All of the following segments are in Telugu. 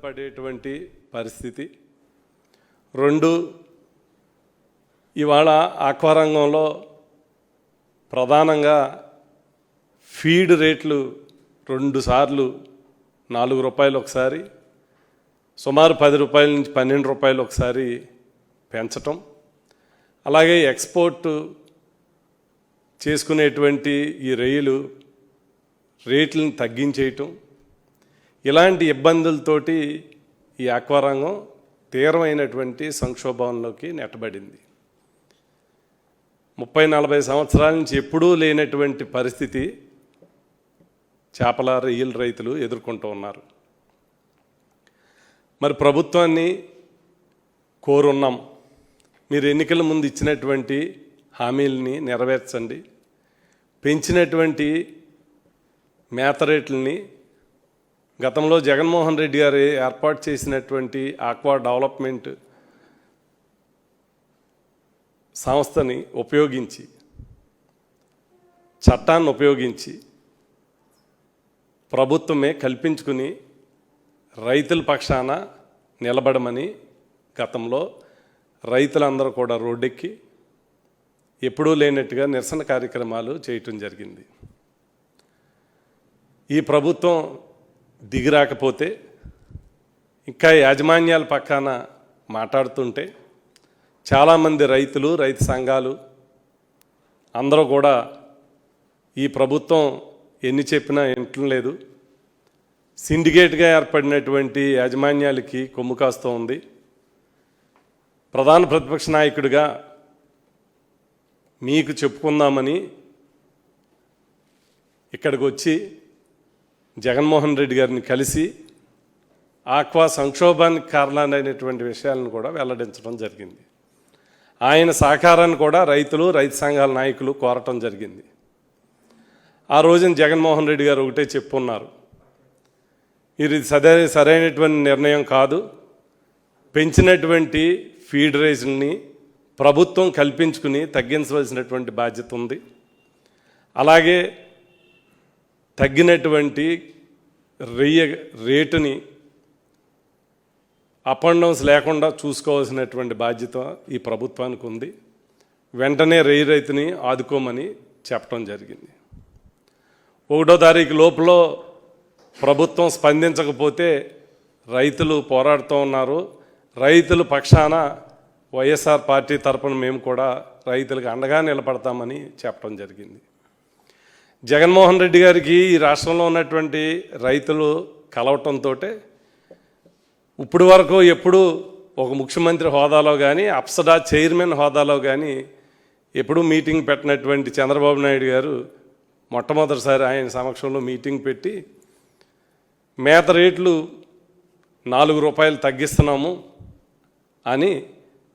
పడేటువంటి పరిస్థితి. రెండు, ఇవాళ ఆక్వారంగంలో ప్రధానంగా ఫీడ్ రేట్లు 2 సార్లు 4 రూపాయలు ఒకసారి, సుమారు 10 రూపాయల నుంచి 12 రూపాయలు ఒకసారి పెంచటం, అలాగే ఎక్స్పోర్ట్ చేసుకునేటువంటి ఈ రొయ్యలు రేట్లను తగ్గించేయటం, ఇలాంటి ఇబ్బందులతోటి ఈ ఆక్వారంగం తీవ్రమైనటువంటి సంక్షోభంలోకి నెట్టబడింది. 30-40 సంవత్సరాల నుంచి ఎప్పుడూ లేనటువంటి పరిస్థితి చేపల రొయ్యల రైతులు ఎదుర్కొంటూ ఉన్నారు. మరి ప్రభుత్వాన్ని కోరున్నాం, మీరు ఎన్నికల ముందు ఇచ్చినటువంటి హామీలని నెరవేర్చండి, పెంచినటువంటి మేత రేట్లని గతంలో జగన్మోహన్ రెడ్డి గారు ఏర్పాటు చేసినటువంటి ఆక్వా డెవలప్మెంట్ సంస్థని ఉపయోగించి, చట్టాన్ని ఉపయోగించి ప్రభుత్వమే కల్పించుకుని రైతుల పక్షాన నిలబడమని గతంలో రైతులందరూ కూడా రోడ్డెక్కి ఎప్పుడూ లేనట్టుగా నిరసన కార్యక్రమాలు చేయటం జరిగింది. ఈ ప్రభుత్వం దిగిరాకపోతే ఇంకా యాజమాన్యాల పక్కన మాట్లాడుతుంటే చాలామంది రైతులు, రైతు సంఘాలు అందరూ కూడా ఈ ప్రభుత్వం ఎన్ని చెప్పినా వినట్లేదు, సిండికేట్గా ఏర్పడినటువంటి యాజమాన్యాలకి కొమ్ము కాస్తూ ఉంది. ప్రధాన ప్రతిపక్ష నాయకుడిగా మీకు చెప్పుకుందామని ఇక్కడికి వచ్చి జగన్మోహన్ రెడ్డి గారిని కలిసి ఆక్వా సంక్షోభానికి కారణమైనటువంటి విషయాలను కూడా వెల్లడించడం జరిగింది. ఆయన సహకారాన్ని కూడా రైతులు, రైతు సంఘాల నాయకులు కోరటం జరిగింది. ఆ రోజున జగన్మోహన్ రెడ్డి గారు ఒకటే చెప్పున్నారు, ఇది సరైనటువంటి నిర్ణయం కాదు, పెంచినటువంటి ఫీడ్ రేట్లని ప్రభుత్వం కల్పించుకుని తగ్గించవలసినటువంటి బాధ్యత ఉంది, అలాగే తగ్గినటువంటి రొయ్య రేటుని అప్ అండ్ డౌన్స్ లేకుండా చూసుకోవాల్సినటువంటి బాధ్యత ఈ ప్రభుత్వానికి ఉంది, వెంటనే రొయ్య రైతుని ఆదుకోమని చెప్పడం జరిగింది. 1వ తారీఖు లోపల ప్రభుత్వం స్పందించకపోతే రైతులు పోరాడుతూ ఉన్నారు. రైతుల పక్షాన వైఎస్ఆర్ పార్టీ తరపున మేము కూడా రైతులకు అండగా నిలబడతామని చెప్పడం జరిగింది. జగన్మోహన్ రెడ్డి గారికి ఈ రాష్ట్రంలో ఉన్నటువంటి రైతులు కలవటంతో ఇప్పటి వరకు ఎప్పుడు ఒక ముఖ్యమంత్రి హోదాలో కానీ, అప్సడా చైర్మన్ హోదాలో కానీ ఎప్పుడూ మీటింగ్ పెట్టినటువంటి చంద్రబాబు నాయుడు గారు మొట్టమొదటిసారి ఆయన సమక్షంలో మీటింగ్ పెట్టి మేత రేట్లు 4 రూపాయలు తగ్గిస్తున్నాము అని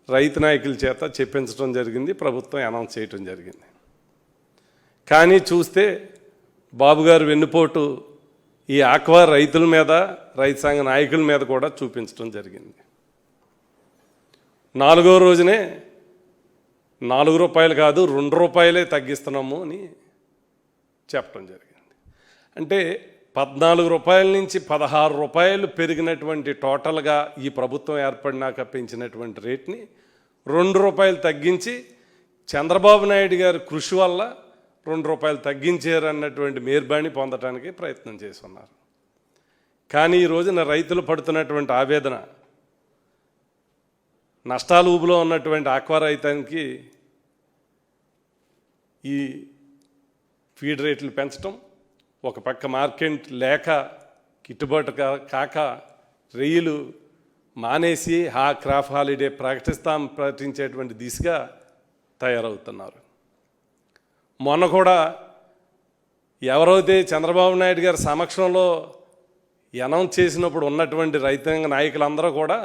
రైతు నాయకుల చేత చెప్పించడం జరిగింది, ప్రభుత్వం అనౌన్స్ చేయటం జరిగింది. కానీ చూస్తే బాబుగారు వెన్నుపోటు ఈ ఆక్వా రైతుల మీద, రైతు సంఘ నాయకుల మీద కూడా చూపించడం జరిగింది. 4వ రోజునే 4 రూపాయలు కాదు 2 రూపాయలే తగ్గిస్తున్నాము అని చెప్పడం జరిగింది. అంటే 14 రూపాయల నుంచి 16 రూపాయలు పెరిగినటువంటి టోటల్గా ఈ ప్రభుత్వం ఏర్పడినాక పెంచినటువంటి రేట్ని 2 రూపాయలు తగ్గించి చంద్రబాబు నాయుడు గారి కృషి వల్ల 2 రూపాయలు తగ్గించారు అన్నటువంటి మేర్బాణి పొందడానికి ప్రయత్నం చేస్తున్నారు. కానీ ఈ రోజున రైతులు పడుతున్నటువంటి ఆవేదన, నష్టాల ఊబిలో ఉన్నటువంటి ఆక్వా రైతానికి ఈ ఫీడ్ రేట్లు పెంచడం, ఒక పక్క మార్కెట్ లేక గిట్టుబాటు కాక రొయ్యలు మానేసి క్రాప్ హాలిడే ప్రకటించేటువంటి దిశగా తయారవుతున్నారు. మొన్న కూడా ఎవరైతే చంద్రబాబు నాయుడు గారి సమక్షంలో అనౌన్స్ చేసినప్పుడు ఉన్నటువంటి రైతాంగ నాయకులందరూ కూడా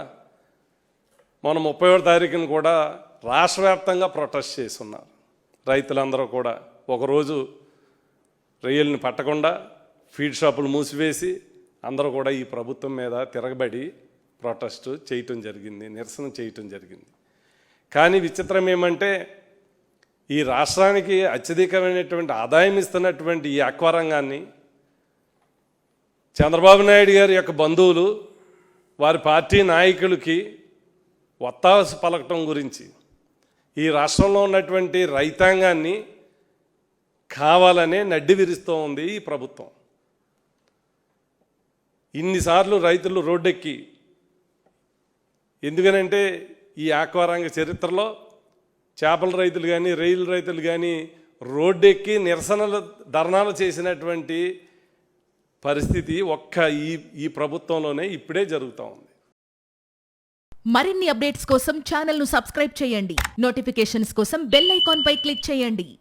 మొన్న 31వ తారీఖున కూడా రాష్ట్ర వ్యాప్తంగా ప్రొటెస్ట్ చేస్తున్నారు. రైతులందరూ కూడా ఒకరోజు రొయ్యల్ని పట్టకుండా ఫీడ్ షాపులు మూసివేసి అందరూ కూడా ఈ ప్రభుత్వం మీద తిరగబడి ప్రొటెస్ట్ చేయటం జరిగింది, నిరసన చేయటం జరిగింది. కానీ విచిత్రం ఏమంటే ఈ రాష్ట్రానికి అత్యధికమైనటువంటి ఆదాయం ఇస్తున్నటువంటి ఈ ఆక్వా రంగాన్ని చంద్రబాబు నాయుడు గారి యొక్క బంధువులు వారి పార్టీ నాయకులకి ఒత్తాసు పలకటం గురించి ఈ రాష్ట్రంలో ఉన్నటువంటి రైతాంగాన్ని కావాలనే నడ్డి విరుస్తూ ఉంది ఈ ప్రభుత్వం. ఇన్నిసార్లు రైతులు రోడ్డెక్కి, ఎందుకనంటే ఈ ఆక్వారంగ చరిత్రలో చేపల రైతులు కానీ రొయ్యల రైతులు కానీ రోడ్డెక్కి నిరసనలు ధర్నాలు చేసినటువంటి పరిస్థితి ఒక్క ఈ ప్రభుత్వంలోనే ఇప్పుడే జరుగుతూ ఉంది. మరిన్ని అప్డేట్స్ కోసం ఛానల్ను సబ్స్క్రైబ్ చేయండి. నోటిఫికేషన్స్ కోసం బెల్ ఐకాన్ పై క్లిక్ చేయండి.